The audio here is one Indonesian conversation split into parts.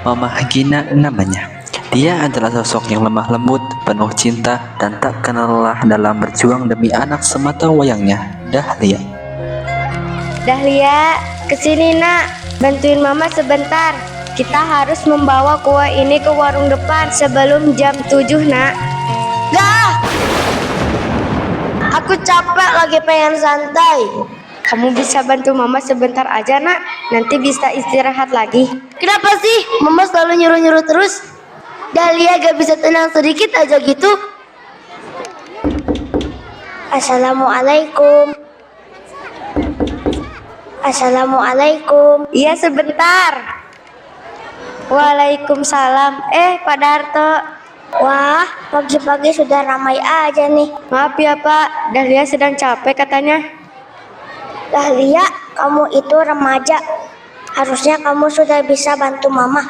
Mama Gina namanya. Dia adalah sosok yang lemah lembut, penuh cinta, dan tak kenal lelah dalam berjuang demi anak semata wayangnya, Dahlia. Dahlia, kesini nak, bantuin mama sebentar. Kita harus membawa kue ini ke warung depan sebelum jam 7 nak. Gah! Aku capek lagi pengen santai. Kamu bisa bantu mama sebentar aja nak, nanti bisa istirahat lagi. Kenapa sih mama selalu nyuruh-nyuruh terus? Dahlia gak bisa tenang sedikit aja gitu. Assalamualaikum. Assalamualaikum. Iya sebentar. Waalaikumsalam. Pak Darto. Wah, pagi-pagi sudah ramai aja nih. Maaf ya Pak, Dahlia sedang capek katanya. Dahlia, kamu itu remaja. Harusnya kamu sudah bisa bantu mama.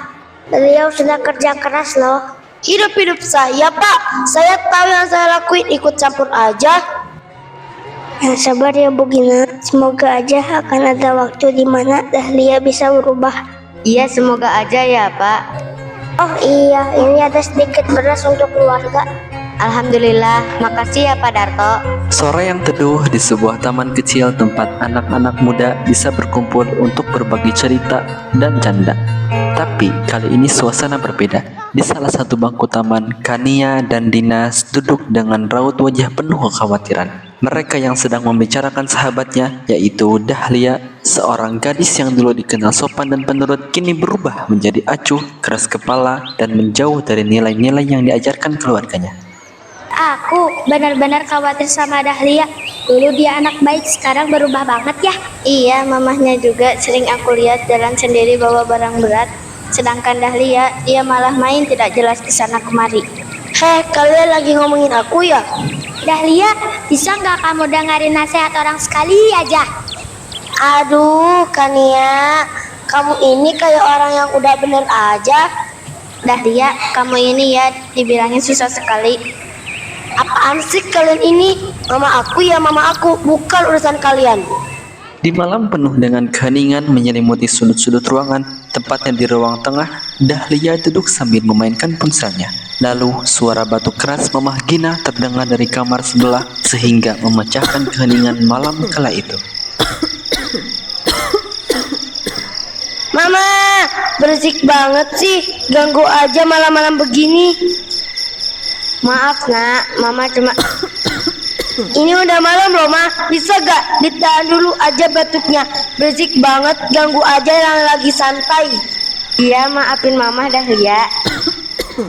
Beliau sudah kerja keras loh. Hidup-hidup saya Pak, saya tahu yang saya lakuin, ikut campur aja. Yang sabar ya Bu Gina, semoga aja akan ada waktu di mana Dahlia bisa berubah. Iya, semoga aja ya Pak. Oh iya, ini ada sedikit beras untuk keluarga. Alhamdulillah, makasih ya Pak Darto. Sore yang teduh di sebuah taman kecil tempat anak-anak muda bisa berkumpul untuk berbagi cerita dan canda. Tapi kali ini suasana berbeda. Di salah satu bangku taman, Kania dan Dinas duduk dengan raut wajah penuh kekhawatiran. Mereka yang sedang membicarakan sahabatnya, yaitu Dahlia, seorang gadis yang dulu dikenal sopan dan penurut, kini berubah menjadi acuh, keras kepala, dan menjauh dari nilai-nilai yang diajarkan keluarganya. Aku benar-benar khawatir sama Dahlia. Dulu dia anak baik, sekarang berubah banget ya. Iya, mamahnya juga sering aku lihat jalan sendiri bawa barang berat. Sedangkan Dahlia, dia malah main tidak jelas di sana kemari. Heh, kalian lagi ngomongin aku ya? Dahlia, bisa nggak kamu dengerin nasihat orang sekali aja? Aduh, Kania, kamu ini kayak orang yang udah bener aja. Dahlia, kamu ini ya dibilangin susah sekali. Apaan sih kalian ini? Mama aku ya mama aku, bukan urusan kalian. Di malam penuh dengan keheningan menyelimuti sudut-sudut ruangan, tepatnya di ruang tengah, Dahlia duduk sambil memainkan ponselnya. Lalu suara batuk keras Mamah Gina terdengar dari kamar sebelah sehingga memecahkan keheningan malam kala itu. Mama, berisik banget sih, ganggu aja malam-malam begini. Maaf nak, mama cuma ini udah malam loh ma, bisa gak ditahan dulu aja batuknya, berisik banget, ganggu aja yang lagi santai. Iya, maafin mama Dahlia.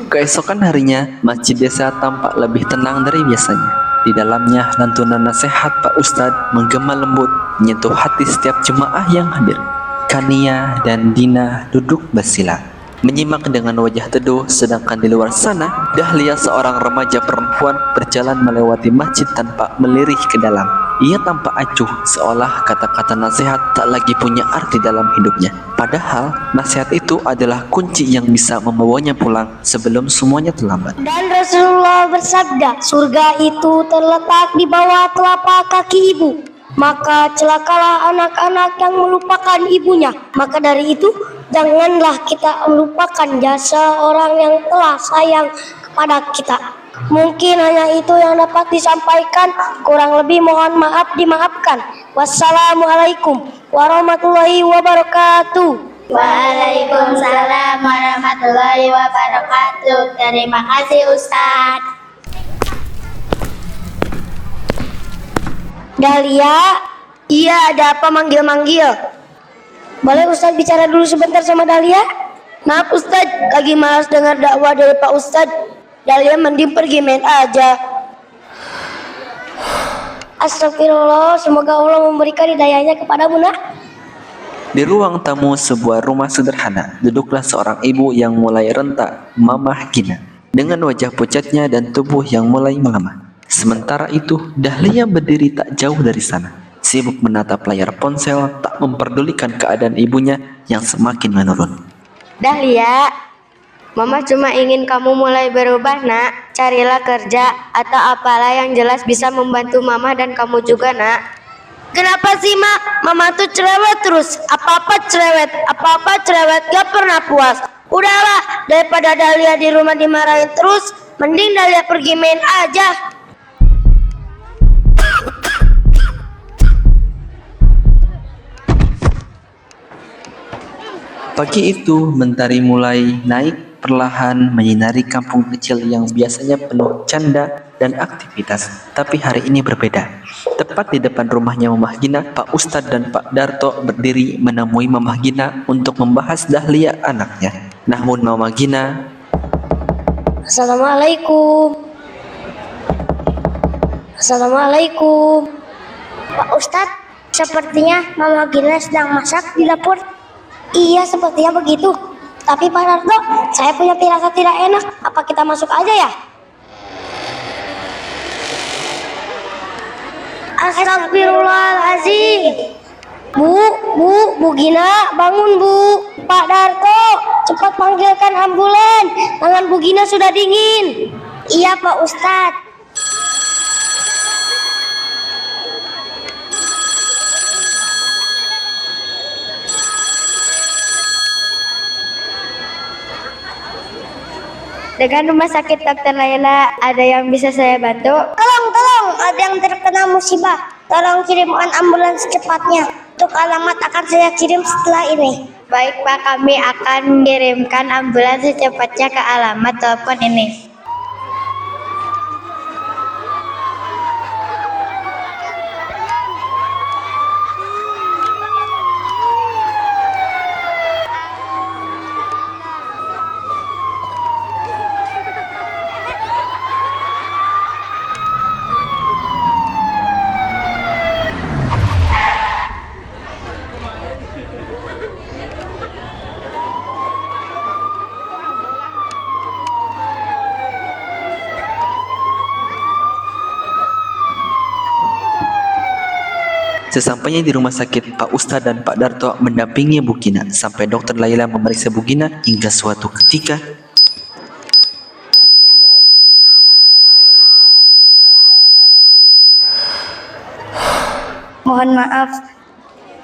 Keesokan harinya, masjid desa tampak lebih tenang dari biasanya. Di dalamnya, lantunan nasihat Pak Ustadz menggema lembut, menyentuh hati setiap jemaah yang hadir. Kania dan Dina duduk bersila, menyimak dengan wajah teduh, sedangkan di luar sana, Dahlia seorang remaja perempuan berjalan melewati masjid tanpa melirik ke dalam. Ia tampak acuh, seolah kata-kata nasihat tak lagi punya arti dalam hidupnya. Padahal, nasihat itu adalah kunci yang bisa membawanya pulang sebelum semuanya terlambat. Dan Rasulullah bersabda, surga itu terletak di bawah telapak kaki ibu. Maka celakalah anak-anak yang melupakan ibunya. Maka dari itu, janganlah kita melupakan jasa orang yang telah sayang kepada kita. Mungkin hanya itu yang dapat disampaikan. Kurang lebih mohon maaf dimaafkan. Wassalamualaikum warahmatullahi wabarakatuh. Waalaikumsalam warahmatullahi wabarakatuh. Terima kasih Ustadz. Dahlia, iya ada apa manggil-manggil? Boleh Ustadz bicara dulu sebentar sama Dahlia? Maaf Ustadz, lagi malas dengar dakwah dari Pak Ustadz. Dahlia mending pergi main aja. Astagfirullah, semoga Allah memberikan hidayahnya kepadamu nak. Di ruang tamu sebuah rumah sederhana, duduklah seorang ibu yang mulai renta, Mamah Gina, dengan wajah pucatnya dan tubuh yang mulai melemah. Sementara itu, Dahlia berdiri tak jauh dari sana, sibuk menatap layar ponsel, tak memperdulikan keadaan ibunya yang semakin menurun. Dahlia, Mama cuma ingin kamu mulai berubah nak. Carilah kerja atau apalah yang jelas bisa membantu Mama dan kamu juga nak. Kenapa sih Mak? Mama tuh cerewet terus. Apa-apa cerewet, gak pernah puas. Udahlah, daripada Dahlia di rumah dimarahin terus, mending Dahlia pergi main aja. Pagi itu, mentari mulai naik perlahan menyinari kampung kecil yang biasanya penuh canda dan aktivitas. Tapi hari ini berbeda. Tepat di depan rumahnya Mamah Gina, Pak Ustadz dan Pak Darto berdiri menemui Mamah Gina untuk membahas Dahlia anaknya. Namun Mamah Gina Assalamualaikum. Assalamualaikum. Pak Ustadz, sepertinya Mama Gina sedang masak di dapur. Iya, sepertinya begitu. Tapi Pak Darto, saya punya firasat tidak enak. Apa kita masuk aja ya? Astagfirullahaladzim. Bu Gina, bangun Bu. Pak Darto, cepat panggilkan ambulan. Tangan Bu Gina sudah dingin. Iya Pak Ustadz. Dengan rumah sakit Dr. Laila, ada yang bisa saya bantu? Tolong, ada yang terkena musibah. Tolong kirimkan ambulans secepatnya. Untuk alamat akan saya kirim setelah ini. Baik Pak, kami akan mengirimkan ambulans secepatnya ke alamat telepon ini. Sesampainya di rumah sakit, Pak Ustadz dan Pak Darto mendampingi Bu Gina sampai Dokter Laila memeriksa Bu Gina hingga suatu ketika Mohon maaf,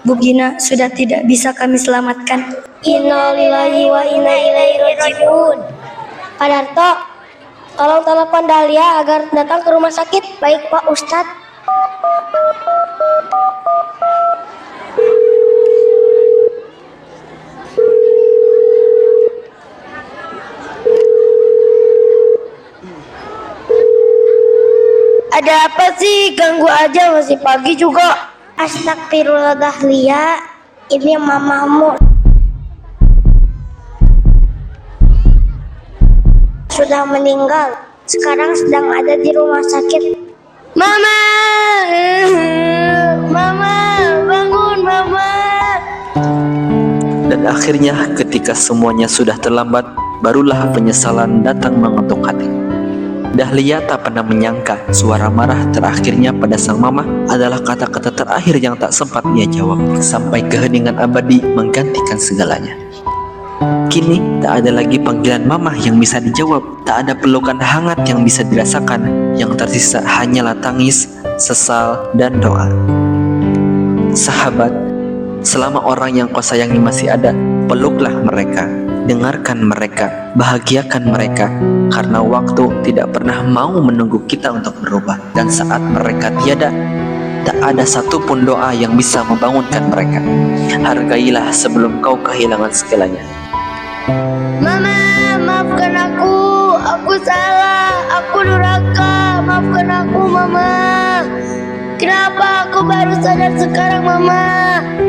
Bu Gina sudah tidak bisa kami selamatkan. Innalillahi wa inna ilaihi rajiun. Pak Darto, tolong telepon Dahlia agar datang ke rumah sakit. Baik Pak Ustadz. Ada apa sih? Ganggu aja, masih pagi juga. Astagfirullah Dahlia, ini mamamu sudah meninggal. Sekarang sedang ada di rumah sakit. Mama, Mama, bangun Mama. dan akhirnya ketika semuanya sudah terlambat, barulah penyesalan datang mengetuk hati. Dahlia tak pernah menyangka suara marah terakhirnya pada sang mama adalah kata-kata terakhir yang tak sempat ia jawab, sampai keheningan abadi menggantikan segalanya. Kini tak ada lagi panggilan mama yang bisa dijawab, tak ada pelukan hangat yang bisa dirasakan, yang tersisa hanyalah tangis, sesal, dan doa. Sahabat, selama orang yang kau sayangi masih ada, peluklah mereka, dengarkan mereka, bahagiakan mereka, karena waktu tidak pernah mau menunggu kita untuk berubah. Dan saat mereka tiada, tak ada satupun doa yang bisa membangunkan mereka. Hargailah sebelum kau kehilangan segalanya. Mama, maafkan aku salah, aku durhaka, maafkan aku Mama. Kenapa aku baru sadar sekarang Mama?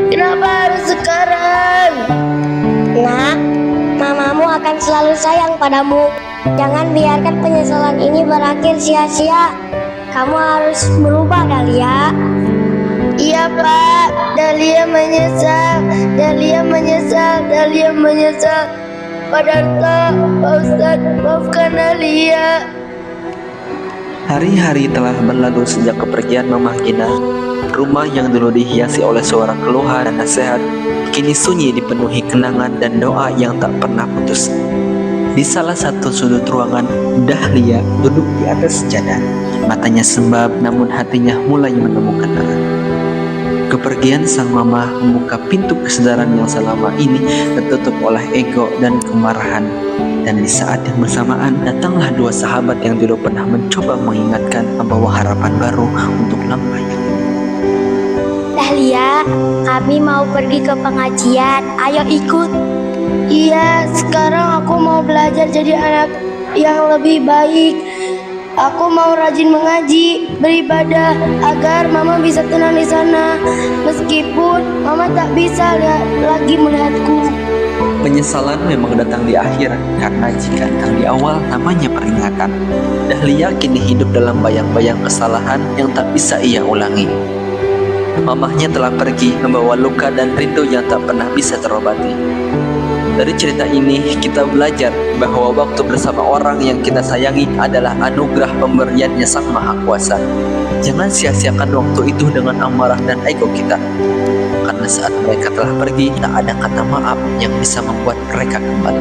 Kenapa harus sekarang? Nak, mamamu akan selalu sayang padamu. Jangan biarkan penyesalan ini berakhir sia-sia. Kamu harus berubah Dahlia. Iya Pak, Dahlia menyesal, Dahlia menyesal, Dahlia menyesal. Pak Darto, Pak Ustadz, maafkan Dahlia. Hari-hari telah berlalu sejak kepergian Mamah Gina. Rumah yang dulu dihiasi oleh suara keluhan dan nasihat, kini sunyi dipenuhi kenangan dan doa yang tak pernah putus. Di salah satu sudut ruangan, Dahlia duduk di atas sejadah. Matanya sembab, namun hatinya mulai menemukan arah. Kepergian Kemudian sang mama membuka pintu kesadaran yang selama ini tertutup oleh ego dan kemarahan. Dan di saat yang bersamaan datanglah dua sahabat yang dulu pernah mencoba mengingatkan, membawa harapan baru untuk langkah yang Dahlia, kami mau pergi ke pengajian. Ayo ikut. Iya, sekarang aku mau belajar jadi anak yang lebih baik. Aku mau rajin mengaji, beribadah agar mama bisa tenang di sana. Meskipun mama tak bisa lagi melihatku. penyesalan memang datang di akhir, karena jika datang di awal namanya peringatan. Dahlia kini hidup dalam bayang-bayang kesalahan yang tak bisa ia ulangi. Mamahnya telah pergi membawa luka dan rindu yang tak pernah bisa terobati. Dari cerita ini kita belajar bahwa waktu bersama orang yang kita sayangi adalah anugerah pemberiannya Sang Maha Kuasa. Jangan sia-siakan waktu itu dengan amarah dan ego kita, karena saat mereka telah pergi tak ada kata maaf yang bisa membuat mereka kembali.